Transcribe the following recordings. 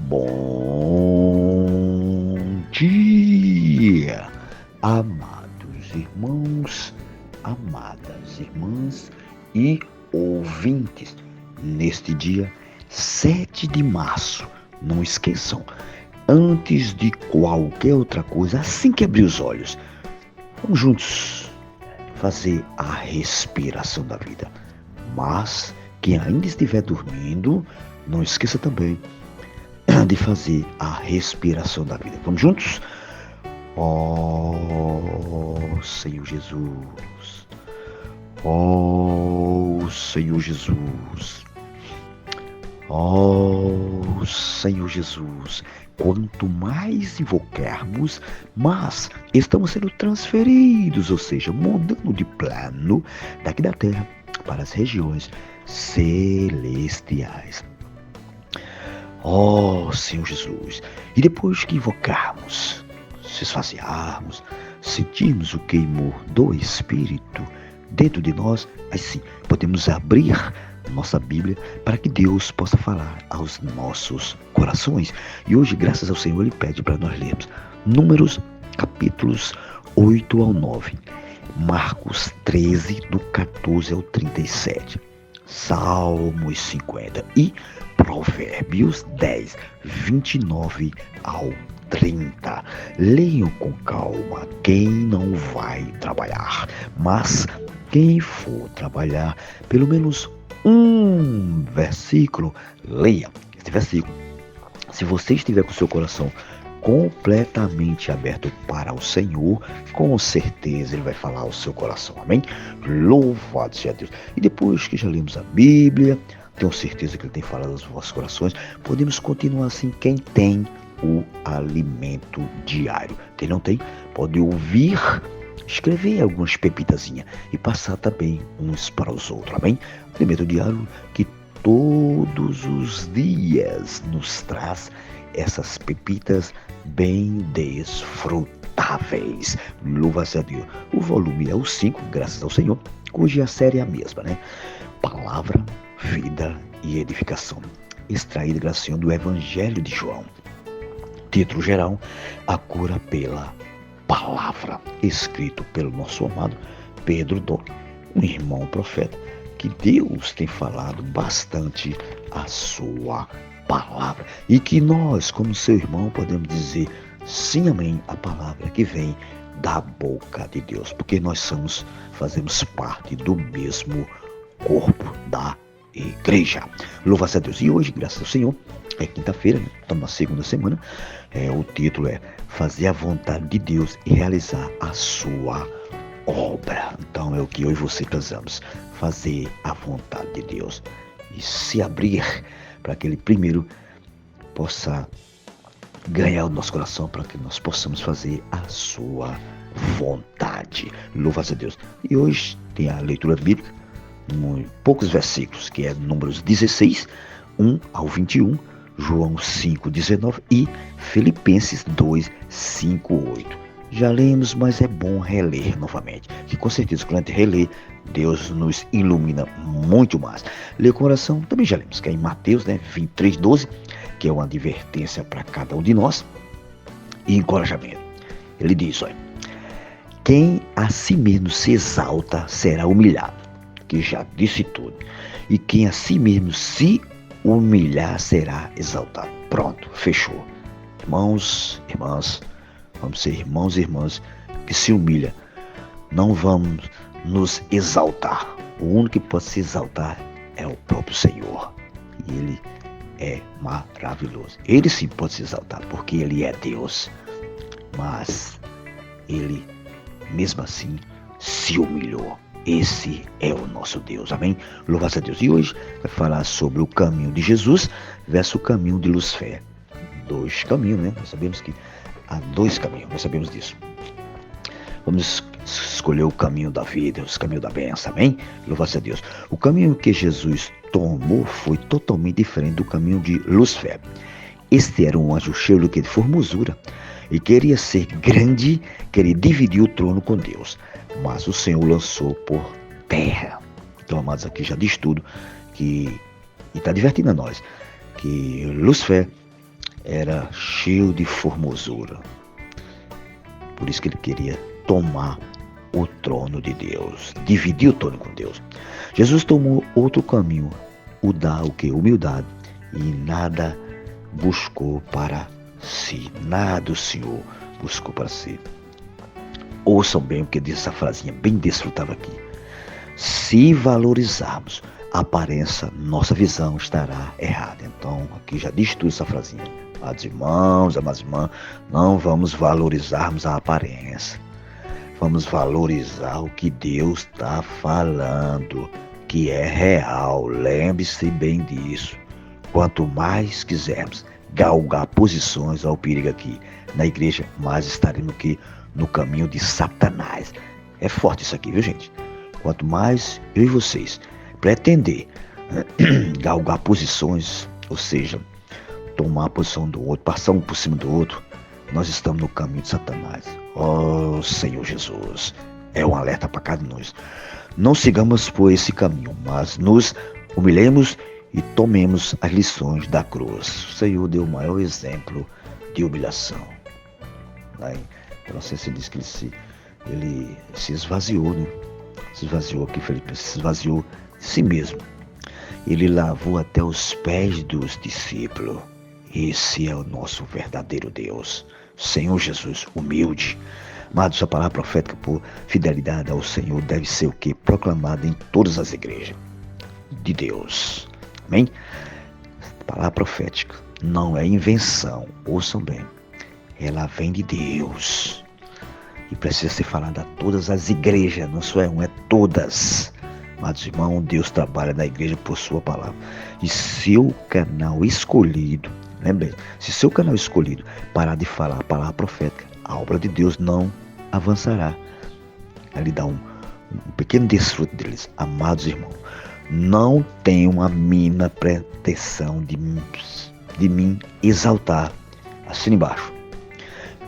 Bom dia, amados irmãos, amadas irmãs e ouvintes. Neste dia 7 de março, não esqueçam, antes de qualquer outra coisa, assim que abrir os olhos, vamos juntos fazer a respiração da vida. Mas quem ainda estiver dormindo, não esqueça também de fazer a respiração da vida. Vamos juntos? Senhor Jesus. Senhor Jesus. Senhor Jesus. Quanto mais invocarmos, mais estamos sendo transferidos, ou seja, mudando de plano daqui da terra para as regiões celestiais. Senhor Jesus, e depois que invocarmos, se esvaziarmos, sentirmos o queimor do Espírito dentro de nós, assim podemos abrir nossa Bíblia para que Deus possa falar aos nossos corações. E hoje, graças ao Senhor, Ele pede para nós lermos Números, capítulos 8 ao 9, Marcos 13, do 14 ao 37, Salmos 50 e Provérbios 10, 29 ao 30. Leiam com calma quem não vai trabalhar, mas quem for trabalhar, pelo menos um versículo, leia esse versículo. Se você estiver com seu coração completamente aberto para o Senhor, com certeza Ele vai falar ao seu coração, amém? Louvado seja Deus. E depois que já lemos a Bíblia, tenho certeza que Ele tem falado aos vossos corações, podemos continuar assim. Quem tem o alimento diário, quem não tem, pode ouvir, escrever algumas pepitazinhas e passar também uns para os outros, amém? Alimento diário que todos os dias nos traz essas pepitas bem desfrutáveis. Louva-se a Deus. O volume é o 5, graças ao Senhor, cuja a série é a mesma, né? Palavra, vida e edificação. Extraída gracinha do Evangelho de João. Título geral: A cura pela palavra. Escrito pelo nosso amado Pedro Doc, um irmão profeta, que Deus tem falado bastante a sua palavra. E que nós, como seu irmão, podemos dizer sim, amém, a palavra que vem da boca de Deus. Porque nós fazemos parte do mesmo corpo da igreja. Louva-se a Deus. E hoje, graças ao Senhor, é quinta-feira, né? Estamos na segunda semana. O título é Fazer a vontade de Deus e realizar a sua obra. Então é o que eu e você precisamos: fazer a vontade de Deus e se abrir para que Ele primeiro possa ganhar o nosso coração, para que nós possamos fazer a sua vontade. Louva-se a Deus. E hoje tem a leitura bíblica, poucos versículos, que é Números 16, 1 ao 21, João 5, 19 e Filipenses 2, 5, 8. Já lemos, mas é bom reler novamente, que com certeza quando a gente relê, Deus nos ilumina muito mais. Ler com oração, também já lemos, que é em Mateus, 23, 12, que é uma advertência para cada um de nós e encorajamento. Ele diz, olha: quem a si mesmo se exalta será humilhado, que já disse tudo, e quem a si mesmo se humilhar será exaltado. Pronto, fechou. Irmãos, irmãs, vamos ser irmãos e irmãs que se humilham. Não vamos nos exaltar. O único que pode se exaltar é o próprio Senhor. E Ele é maravilhoso. Ele sim pode se exaltar, porque Ele é Deus. Mas Ele, mesmo assim, se humilhou. Esse é o nosso Deus, amém? Louvado a Deus. E hoje vai falar sobre o caminho de Jesus versus o caminho de Lúcifer. Dois caminhos, né? Nós sabemos que há dois caminhos, nós sabemos disso. Vamos escolher o caminho da vida, o caminho da bênção, amém? Louvado a Deus. O caminho que Jesus tomou foi totalmente diferente do caminho de Lúcifer. Este era um anjo cheio de formosura e queria ser grande, queria dividir o trono com Deus. Mas o Senhor o lançou por terra. Então, amados, aqui já diz tudo, e está divertindo a nós, que Lúcifer era cheio de formosura. Por isso que ele queria tomar o trono de Deus, dividir o trono com Deus. Jesus tomou outro caminho, o que? Humildade, e nada buscou para si, nada o Senhor buscou para si. Ouçam bem o que diz essa frasinha, bem desfrutável aqui. Se valorizarmos a aparência, nossa visão estará errada. Então, aqui já diz tudo essa frasinha. Amados irmãos, amadas irmãs, não vamos valorizarmos a aparência. Vamos valorizar o que Deus está falando, que é real. Lembre-se bem disso. Quanto mais quisermos galgar posições, ao perigo aqui na igreja, mais estaremos aqui no caminho de Satanás. É forte isso aqui, viu, gente? Quanto mais eu e vocês pretender galgar posições, ou seja, tomar a posição do outro, passar um por cima do outro, nós estamos no caminho de Satanás. Oh, Senhor Jesus, é um alerta para cada um de nós. Não sigamos por esse caminho, mas nos humilhemos e tomemos as lições da cruz. O Senhor deu o maior exemplo de humilhação. Então, você diz que ele se esvaziou, né? Se esvaziou aqui, Felipe, se esvaziou de si mesmo. Ele lavou até os pés dos discípulos. Esse é o nosso verdadeiro Deus. Senhor Jesus, humilde. Amado, sua palavra profética por fidelidade ao Senhor deve ser o que? Proclamada em todas as igrejas de Deus. Amém? Palavra profética não é invenção. Ouçam bem. Ela vem de Deus. E precisa ser falada a todas as igrejas. Não só é uma, é todas. Amados irmãos, Deus trabalha na igreja por sua palavra. E seu canal escolhido, lembre, se seu canal escolhido parar de falar a palavra profética, a obra de Deus não avançará. Ele dá um pequeno desfruto deles. Amados irmãos, não tenham a mínima pretensão de mim exaltar. Assina embaixo.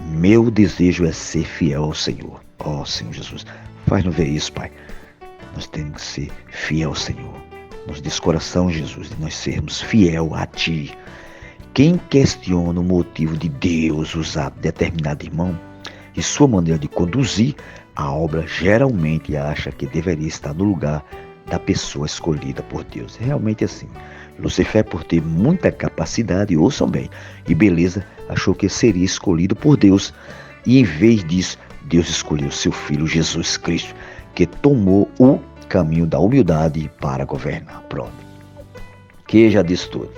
Meu desejo é ser fiel ao Senhor. Ó Senhor Jesus, faz-nos ver isso, Pai. Nós temos que ser fiel ao Senhor. Nos diz coração, Jesus, de nós sermos fiel a Ti. Quem questiona o motivo de Deus usar determinado irmão e sua maneira de conduzir a obra, geralmente acha que deveria estar no lugar da pessoa escolhida por Deus. Realmente é assim. Lucifer, por ter muita capacidade, ouçam bem, e beleza, achou que seria escolhido por Deus. E em vez disso, Deus escolheu seu filho Jesus Cristo, que tomou o caminho da humildade para governar. Pronto. Que já disse tudo.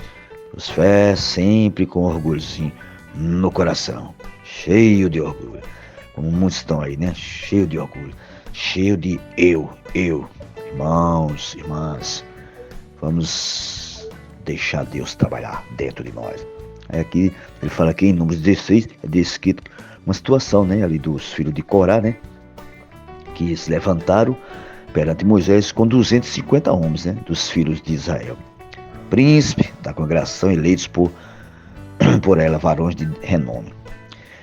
Lucifer sempre com orgulhozinho no coração, cheio de orgulho. Como muitos estão aí, né? Cheio de orgulho, cheio de eu. Irmãos, irmãs, vamos deixar Deus trabalhar dentro de nós. Aí aqui, ele fala aqui em Números 16, é descrito uma situação, né, ali dos filhos de Corá, né, que se levantaram perante Moisés com 250 homens, né, dos filhos de Israel. Príncipe da congregação, eleitos por ela, varões de renome.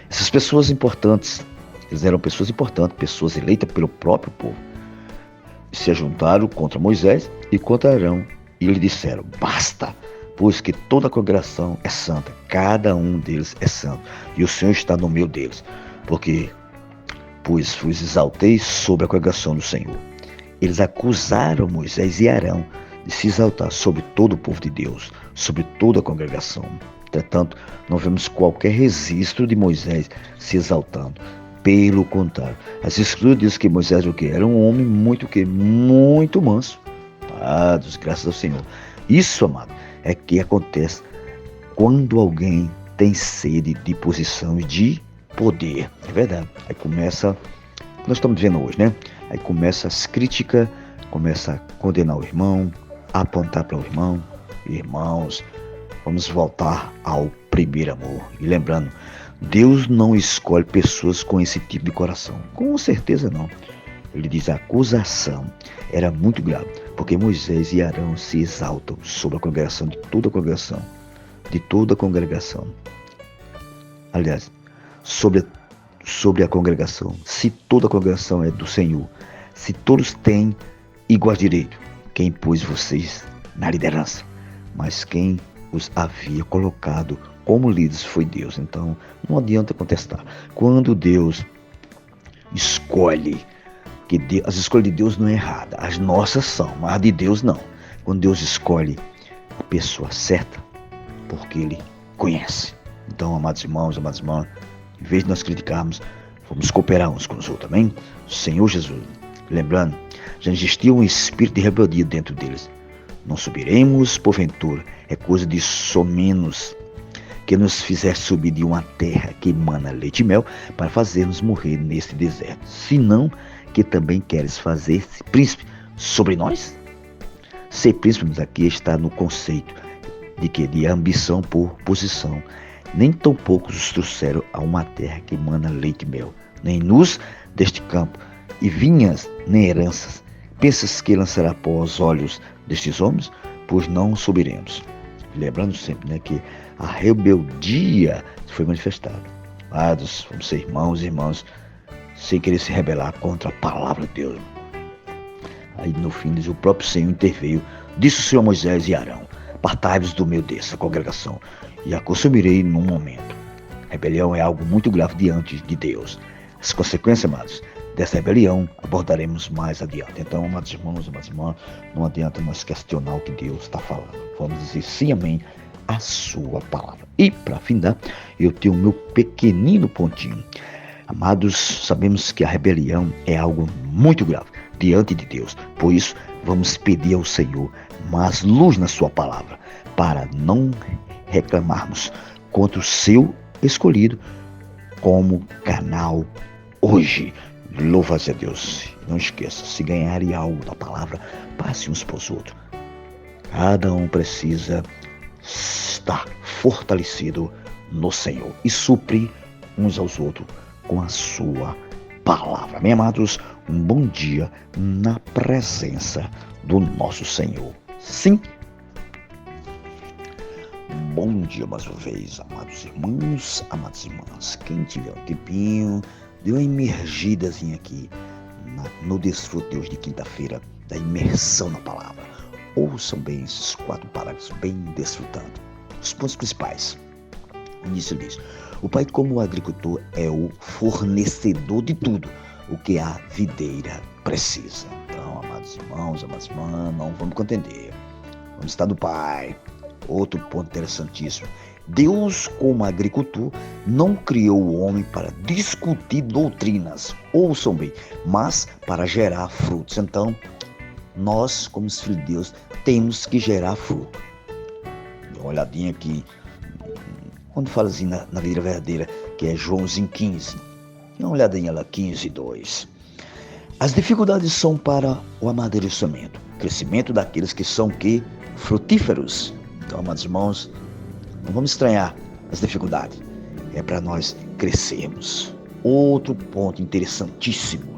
Essas pessoas importantes, eles eram pessoas importantes, pessoas eleitas pelo próprio povo, se ajuntaram contra Moisés e contra Arão, e lhe disseram: basta, pois que toda a congregação é santa, cada um deles é santo, e o Senhor está no meio deles, pois vos exaltei sobre a congregação do Senhor. Eles acusaram Moisés e Arão de se exaltar sobre todo o povo de Deus, sobre toda a congregação. Entretanto, não vemos qualquer registro de Moisés se exaltando. Pelo contrário, as escrituras dizem que Moisés era um homem muito manso. Amados, graças ao Senhor. Isso, amado, é que acontece quando alguém tem sede de posição de poder. É verdade. Aí começa, nós estamos vendo hoje, né? Aí começa as críticas, começa a condenar o irmão, a apontar para o irmão. Irmãos, vamos voltar ao primeiro amor. E lembrando, Deus não escolhe pessoas com esse tipo de coração. Com certeza não. Ele diz: a acusação era muito grave, porque Moisés e Arão se exaltam sobre a congregação, de toda a congregação. De toda a congregação. Aliás, sobre a congregação. Se toda a congregação é do Senhor, se todos têm igual direito, quem pôs vocês na liderança? Mas quem os havia colocado como líderes foi Deus. Então, não adianta contestar. Quando Deus escolhe, as escolhas de Deus não é errada, as nossas são, mas a de Deus não. Quando Deus escolhe a pessoa certa, porque Ele conhece. Então, amados irmãos, amadas irmãs, em vez de nós criticarmos, vamos cooperar uns com os outros, amém? Senhor Jesus, lembrando, já existia um espírito de rebeldia dentro deles. Não subiremos, porventura, é coisa de somenos que nos fizesse subir de uma terra que emana leite e mel para fazermos morrer neste deserto. Senão, que também queres fazer-se príncipe sobre nós? Ser príncipe aqui está no conceito de que de ambição por posição. Nem tão poucos os trouxeram a uma terra que emana leite e mel, nem nus deste campo, e vinhas, nem heranças. Pensas que lançará pó aos olhos destes homens? Pois não subiremos. Lembrando sempre, que a rebeldia foi manifestada. Amados, vamos ser irmãos e irmãs, sem querer se rebelar contra a palavra de Deus. Aí no fim diz, o próprio Senhor interveio, disse o Senhor a Moisés e Arão: apartai-vos do meio dessa congregação, e a consumirei num momento. Rebelião é algo muito grave diante de Deus. As consequências, amados, dessa rebelião abordaremos mais adiante. Então, amados irmãos, amadas irmãs, não adianta nós questionar o que Deus está falando. Vamos dizer sim, amém, a sua palavra. E, para findar, eu tenho o meu pequenino pontinho. Amados, sabemos que a rebelião é algo muito grave diante de Deus. Por isso, vamos pedir ao Senhor mais luz na sua palavra, para não reclamarmos contra o seu escolhido como canal hoje. Louva-se a Deus. Não esqueça, se ganharem algo da palavra, passe uns para os outros. Cada um precisa estar fortalecido no Senhor e suprir uns aos outros com a sua palavra. Meus amados, um bom dia na presença do nosso Senhor. Sim. Bom dia mais uma vez, amados irmãos, amadas irmãs. Quem tiver um tempinho, dê uma imergidazinha aqui no desfrute de hoje de quinta-feira, da imersão na palavra. Ouçam bem esses 4 parágrafos, bem desfrutando. Os pontos principais. O início diz: o pai, como agricultor, é o fornecedor de tudo o que a videira precisa. Então, amados irmãos, amadas irmãs, não vamos contender. Vamos estar do pai. Outro ponto interessantíssimo. Deus, como agricultor, não criou o homem para discutir doutrinas, ouçam bem, mas para gerar frutos. Então, nós, como os filhos de Deus, temos que gerar fruto. Dá uma olhadinha aqui, quando fala assim na vida verdadeira, que é Joãozinho 15. Dá uma olhadinha lá, 15:2. As dificuldades são para o amadurecimento, crescimento daqueles que são frutíferos. Então, amados irmãos, não vamos estranhar as dificuldades. É para nós crescermos. Outro ponto interessantíssimo.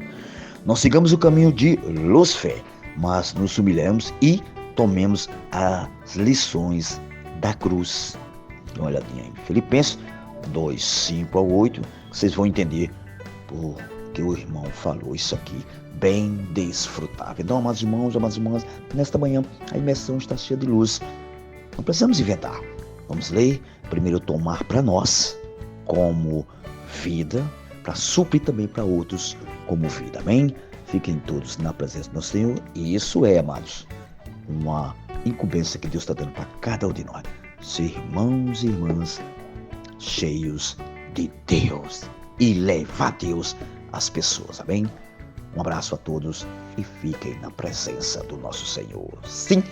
Não sigamos o caminho de Lúcifer, mas nos humilhemos e tomemos as lições da cruz. Dá uma olhadinha em Filipenses 2:5-8. Vocês vão entender porque o irmão falou isso aqui, bem desfrutável. Então, amados irmãos, amadas irmãs, nesta manhã a imersão está cheia de luz. Não precisamos inventar. Vamos ler, primeiro tomar para nós como vida, para suprir também para outros como vida. Amém? Fiquem todos na presença do Senhor. E isso é, amados, uma incumbência que Deus está dando para cada um de nós. Ser irmãos e irmãs cheios de Deus e levar Deus às pessoas. Amém? Um abraço a todos e fiquem na presença do nosso Senhor. Sim!